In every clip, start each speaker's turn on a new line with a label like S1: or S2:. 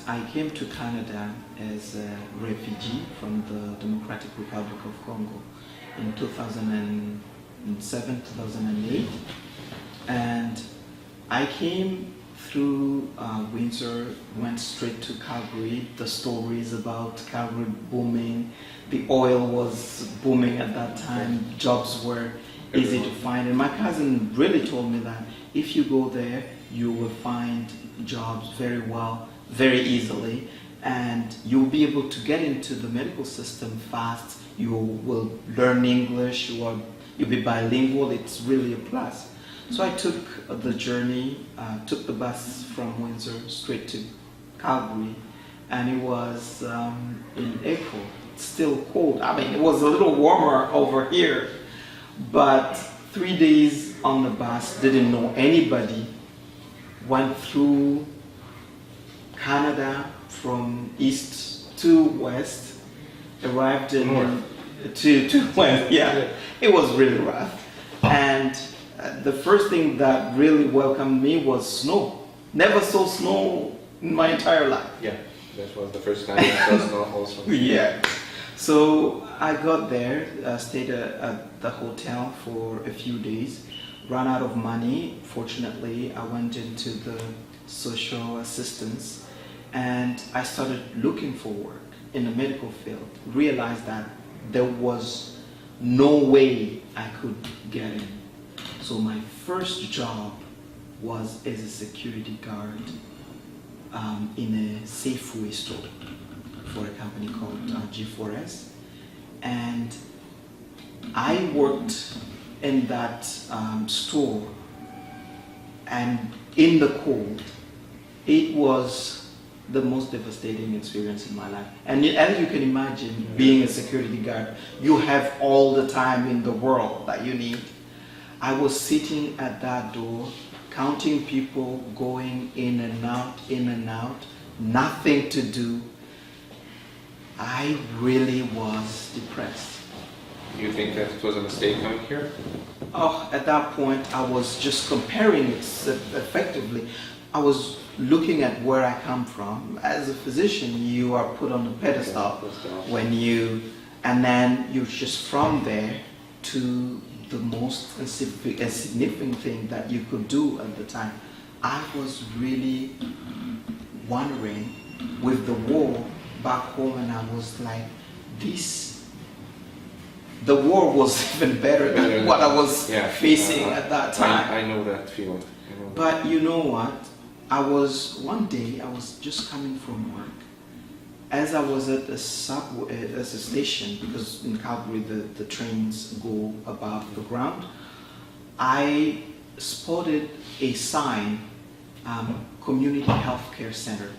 S1: I came to Canada as a refugee from the Democratic Republic of Congo in 2007, 2008. And I came through Windsor, went straight to Calgary. The stories about Calgary booming, the oil was booming at that time, jobs were easy to find. And my cousin really told me that if you go there, you will find jobs very well, very easily, and you'll be able to get into the medical system fast. You will learn English, you'll be bilingual, it's really a plus. So I took the journey, took the bus from Windsor straight to Calgary, and it was in April. It's still cold. I mean, it was a little warmer over here, but 3 days on the bus, didn't know anybody, went through Canada from east to west, arrived in to west. Yeah, it was really rough. And the first thing that really welcomed me was snow. Never saw snow in my entire life.
S2: Yeah, that was the first time I saw snow also.
S1: Yeah. So I got there, stayed at the hotel for a few days, ran out of money. Fortunately, I went into the social assistance and I started looking for work in the medical field. Realized that there was no way I could get in. So my first job was as a security guard in a Safeway store for a company called G4S. And I worked in that store, and in the cold, it was the most devastating experience in my life. And as you can imagine, being a security guard, you have all the time in the world that you need. I was sitting at that door, counting people going in and out, nothing to do. I really was depressed.
S2: Do you think that it was a mistake coming here?
S1: Oh, at that point, I was just comparing it effectively. I was looking at where I come from. As a physician, you are put on a pedestal and then you're just from there to the most significant thing that you could do at the time. I was really wondering with the war back home, and I was like, the war was even better than what I was facing at that time.
S2: I know that feeling.
S1: But you know what? One day I was just coming from work. As I was at a subway, at a station, because in Calgary the trains go above the ground, I spotted a sign, Community Healthcare Center,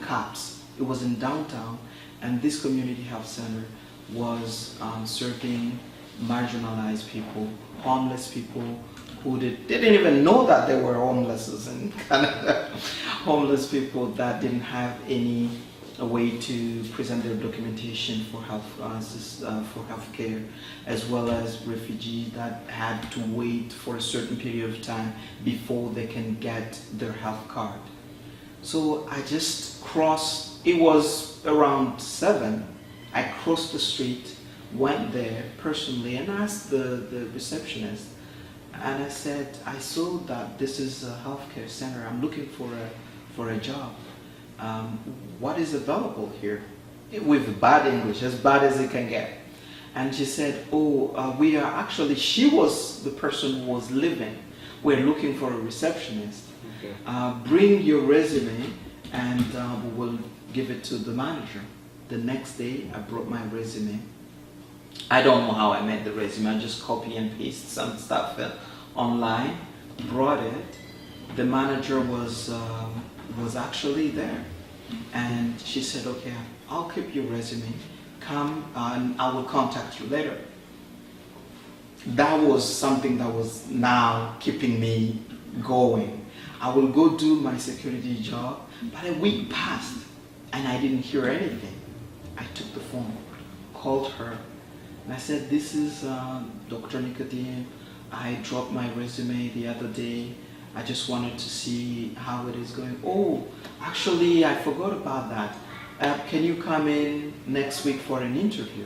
S1: CAPS. It was in downtown, and this community health center was serving marginalized people, homeless people who didn't even know that they were homeless in Canada. Homeless people that didn't have any way to present their documentation for healthcare, as well as refugees that had to wait for a certain period of time before they can get their health card. So I just crossed, it was around 7, I crossed the street, went there personally and asked the receptionist, and I said, I saw that this is a healthcare center, I'm looking for a job. What is available here? With bad English, as bad as it can get. And she said, we are actually, she was the person who was living. We're looking for a receptionist. Okay. Bring your resume and we will give it to the manager. The next day, I brought my resume. I don't know how I made the resume. I just copy and paste some stuff online, brought it. The manager was actually there, and she said, okay, I'll keep your resume, come and I will contact you later. That was something that was now keeping me going. I will go do my security job, but a week passed and I didn't hear anything. I took the phone, called her, and I said, this is Dr. Nicodeme. I dropped my resume the other day. I just wanted to see how it is going. Oh, actually, I forgot about that. Can you come in next week for an interview?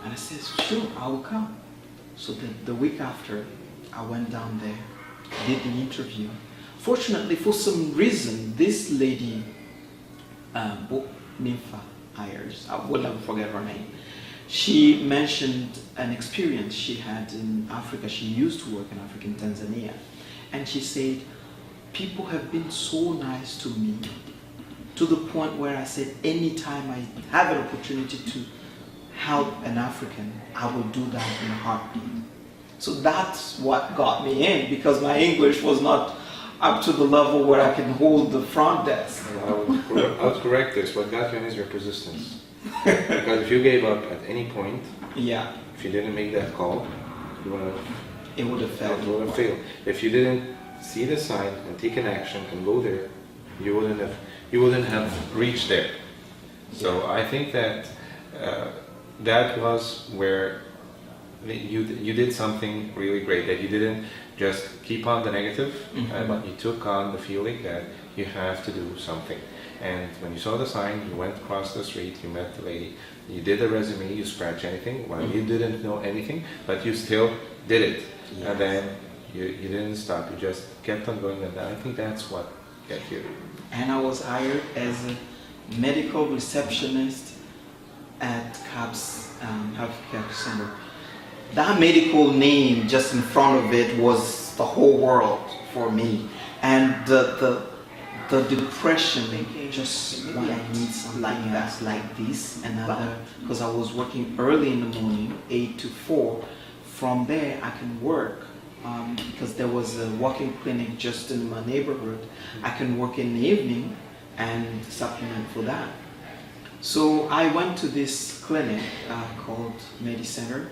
S1: And I said, sure, I will come. So the week after, I went down there, did the interview. Fortunately, for some reason, this lady, Nympha Ayers, I will never forget her name. She mentioned an experience she had in Africa. She used to work in Africa, in Tanzania. And she said, people have been so nice to me, to the point where I said, anytime I have an opportunity to help an African, I will do that in a heartbeat. So that's what got me in, because my English was not up to the level where I can hold the front desk.
S2: I would correct this. What got you in is your persistence. Because if you gave up at any point,
S1: yeah,
S2: if you didn't make that call,
S1: it would have failed.
S2: It would have failed. If you didn't see the sign and take an action and go there, you wouldn't have reached there. So I think that that was where you did something really great. That you didn't just keep on the negative, but you took on the feeling that you have to do something. And when you saw the sign, you went across the street, you met the lady, you did a resume, you scratched anything, well, you didn't know anything, but you still did it. Yes. And then you didn't stop, you just kept on going, and I think that's what got you.
S1: And I was hired as a medical receptionist at CAPS Healthcare Center. That medical name just in front of it was the whole world for me. And the depression just wanted I need something like that, like this, another, because I was working early in the morning, 8 to 4. From there I can work, because there was a walking clinic just in my neighborhood. I can work in the evening and supplement for that. So I went to this clinic called MediCenter.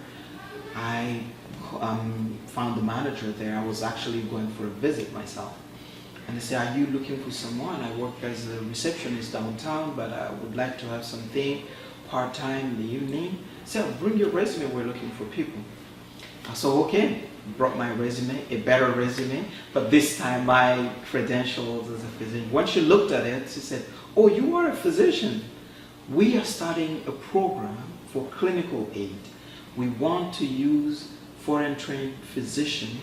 S1: I found the manager there. I was actually going for a visit myself. And they said, are you looking for someone? I work as a receptionist downtown, but I would like to have something part-time in the evening. I said, bring your resume, we're looking for people. I said, okay, brought my resume, a better resume, but this time my credentials as a physician. When she looked at it, she said, oh, you are a physician. We are starting a program for clinical aid. We want to use foreign trained physicians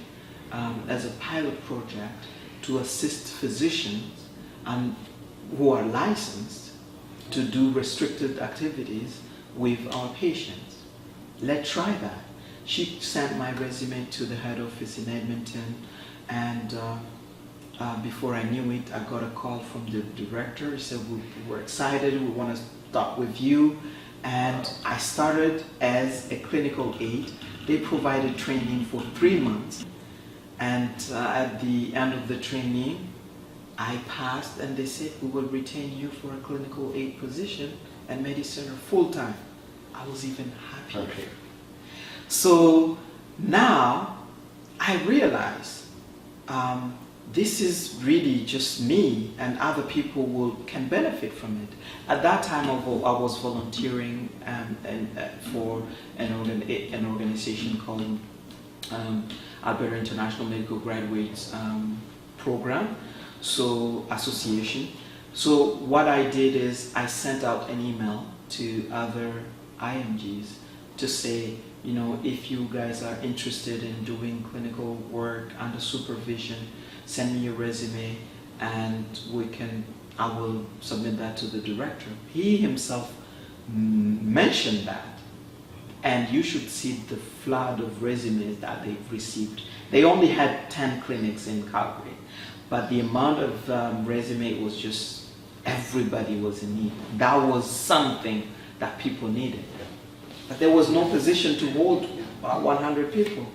S1: as a pilot project to assist physicians who are licensed to do restricted activities with our patients. Let's try that. She sent my resume to the head office in Edmonton, and before I knew it, I got a call from the director. He said, we're excited, we want to start with you. And I started as a clinical aide. They provided training for 3 months. And at the end of the training, I passed, and they said, we will retain you for a clinical aid position at MediCenter full-time. I was even happier. Okay. So now I realize this is really just me, and other people can benefit from it. At that time, I was volunteering for an organization called Alberta International Medical Graduates Program, association. So what I did is I sent out an email to other IMGs to say, you know, if you guys are interested in doing clinical work under supervision, send me your resume and I will submit that to the director. He himself mentioned that, and you should see the flood of resumes that they've received. They only had 10 clinics in Calgary, but the amount of resume was just, everybody was in need. That was something that people needed. But there was no position to hold 100 people.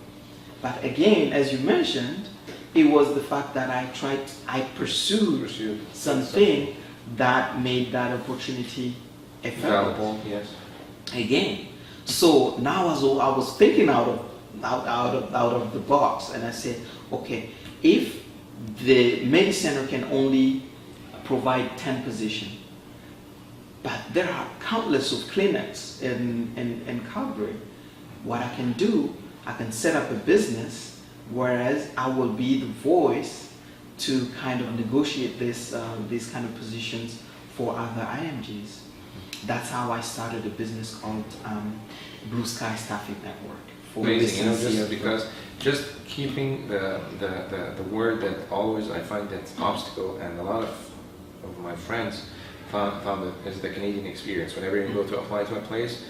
S1: But again, as you mentioned, it was the fact that I pursued something that made that opportunity available.
S2: Yes.
S1: Again. So now I was thinking out of the box, and I said, okay, if the MediCenter can only provide 10 positions, but there are countless of clinics in Calgary, what I can do, I can set up a business whereas I will be the voice to kind of negotiate these kind of positions for other IMGs. That's how I started a business called Blue Sky Staffing Network. For
S2: Amazing, just because just keeping the word that always I find that's obstacle, and a lot of my friends found it is the Canadian experience. Whenever you go to apply to a place,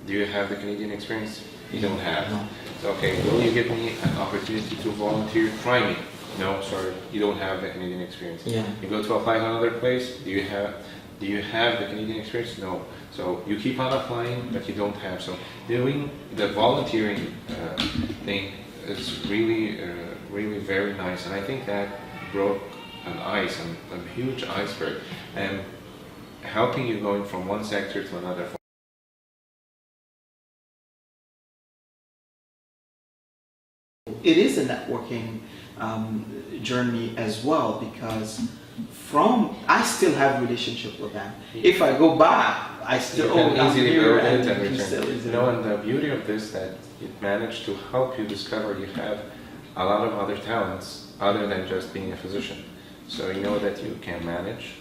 S2: do you have the Canadian experience? You don't have.
S1: No.
S2: So, okay, will you give me an opportunity to volunteer? Try me. No, sorry, you don't have the Canadian experience.
S1: Yeah.
S2: You go to apply to another place, do you have the Canadian experience? No. So you keep on applying, but you don't have. So doing the volunteering thing is really, really very nice, and I think that broke an ice, a huge iceberg, and helping you going from one sector to another.
S1: It is a networking journey as well, because I still have relationship with them. If I go back, I still
S2: easily build it and
S1: return.
S2: And the beauty of this, that it managed to help you discover you have a lot of other talents other than just being a physician. So you know that you can manage,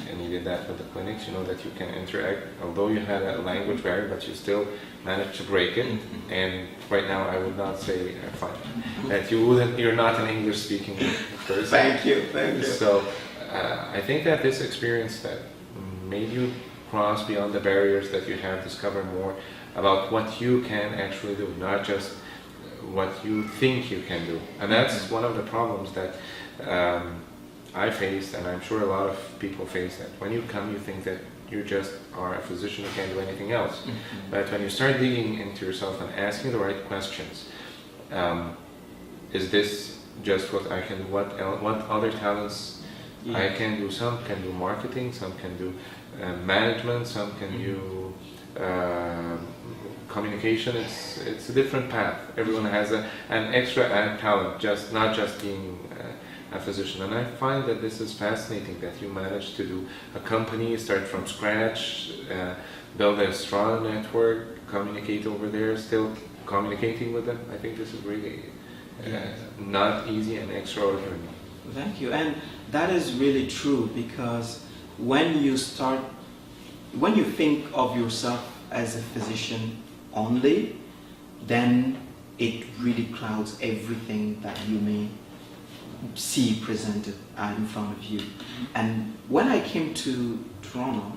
S2: and you did that with the clinics. You know that you can interact, although you had a language barrier, but you still managed to break it. And right now, I would not say that you're not an English-speaking person.
S1: Thank you.
S2: So I think that this experience that made you cross beyond the barriers that you have, discover more about what you can actually do, not just what you think you can do. And that's one of the problems that I faced, and I'm sure a lot of people face, that when you come you think that you just are a physician, you can't do anything else. But when you start digging into yourself and asking the right questions, is this just what I can, what other talents I can do? Some can do marketing, some can do management, some can do communication. It's a different path. Everyone has an extra talent, not just being a physician. And I find that this is fascinating, that you managed to do a company, start from scratch, build a strong network, communicate over there, still communicating with them. I think this is really not easy and extraordinary.
S1: Thank you. And that is really true, because when you think of yourself as a physician only, then it really clouds everything that you may see presented in front of you. And when I came to Toronto,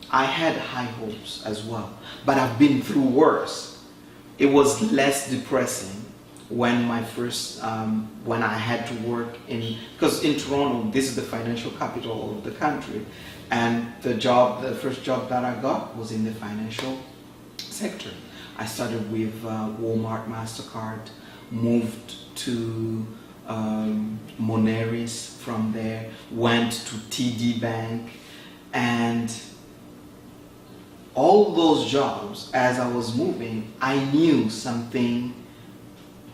S1: I had high hopes as well, but I've been through worse. It was less depressing when when I had to work because in Toronto, this is the financial capital of the country, and the first job that I got was in the financial sector. I started with Walmart, MasterCard, moved to Moneris from there, went to TD Bank, and all those jobs, as I was moving, I knew something,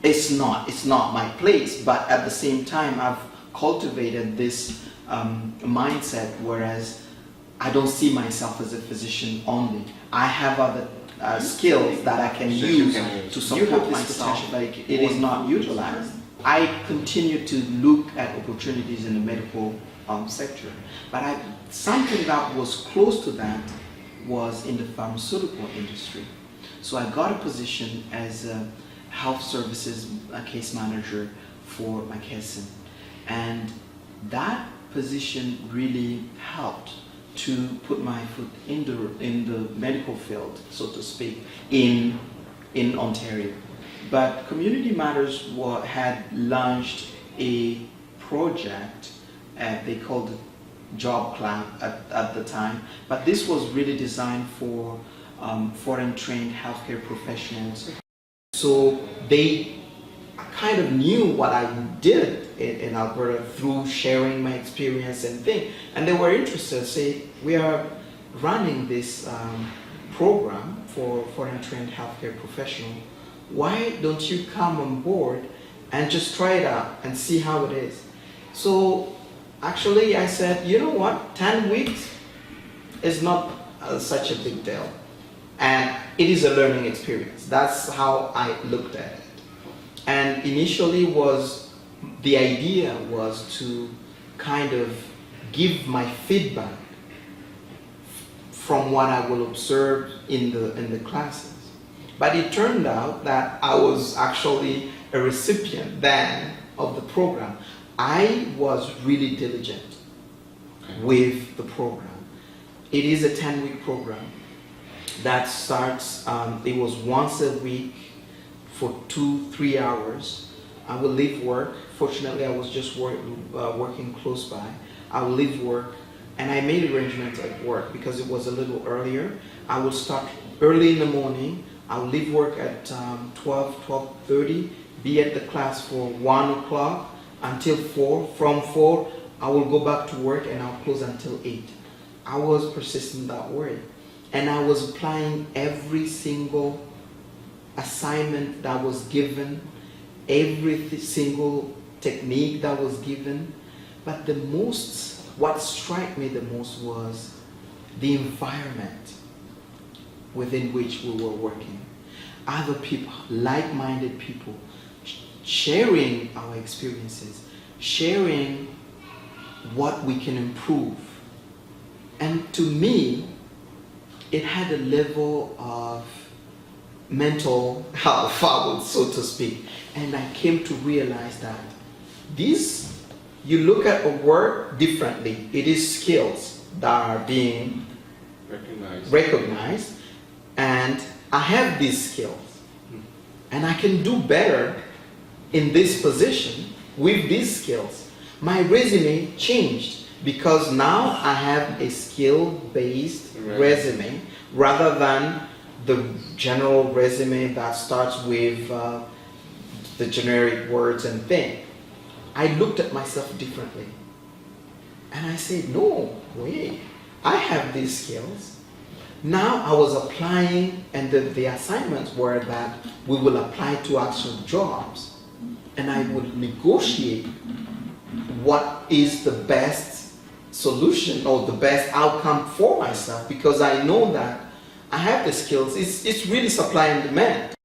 S1: it's not my place, but at the same time I've cultivated this mindset, whereas I don't see myself as a physician only. I have other skills that I can use to support myself, but it is not utilized. I continue to look at opportunities in the medical sector, but something that was close to that was in the pharmaceutical industry. So I got a position as a health services case manager for McKesson, and that position really helped to put my foot in the medical field, so to speak, in Ontario. But Community Matters had launched a project, they called it Job Club at the time, but this was really designed for foreign trained healthcare professionals. So they kind of knew what I did in Alberta through sharing my experience and thing, and they were interested. Say, we are running this program for foreign trained healthcare professionals. Why don't you come on board and just try it out and see how it is? So actually I said, you know what, 10 weeks is not such a big deal, and it is a learning experience. That's how I looked at it. And initially the idea was to kind of give my feedback from what I will observe in the classes. But it turned out that I was actually a recipient then of the program. I was really diligent with the program. It is a 10-week program that starts, it was once a week for 2-3 hours. I will leave work. Fortunately, I was just working close by. I will leave work, and I made arrangements at work because it was a little earlier. I would start early in the morning. I will leave work at 12:30, be at the class for 1 o'clock until 4. From 4, I will go back to work and I'll close until 8. I was persistent that way. And I was applying every single assignment that was given, every single technique that was given. But what struck me the most was the environment within which we were working. Other people, like-minded people, sharing our experiences, sharing what we can improve. And to me, it had a level of mental health, so to speak. And I came to realize that you look at a work differently. It is skills that are being recognized. And I have these skills. And I can do better in this position with these skills. My resume changed because now I have a skill-based resume rather than the general resume that starts with the generic words and things. I looked at myself differently. And I said, no, wait, I have these skills. Now I was applying, and the assignments were that we will apply to actual jobs. And I would negotiate what is the best solution or the best outcome for myself, because I know that I have the skills. It's really supply and demand.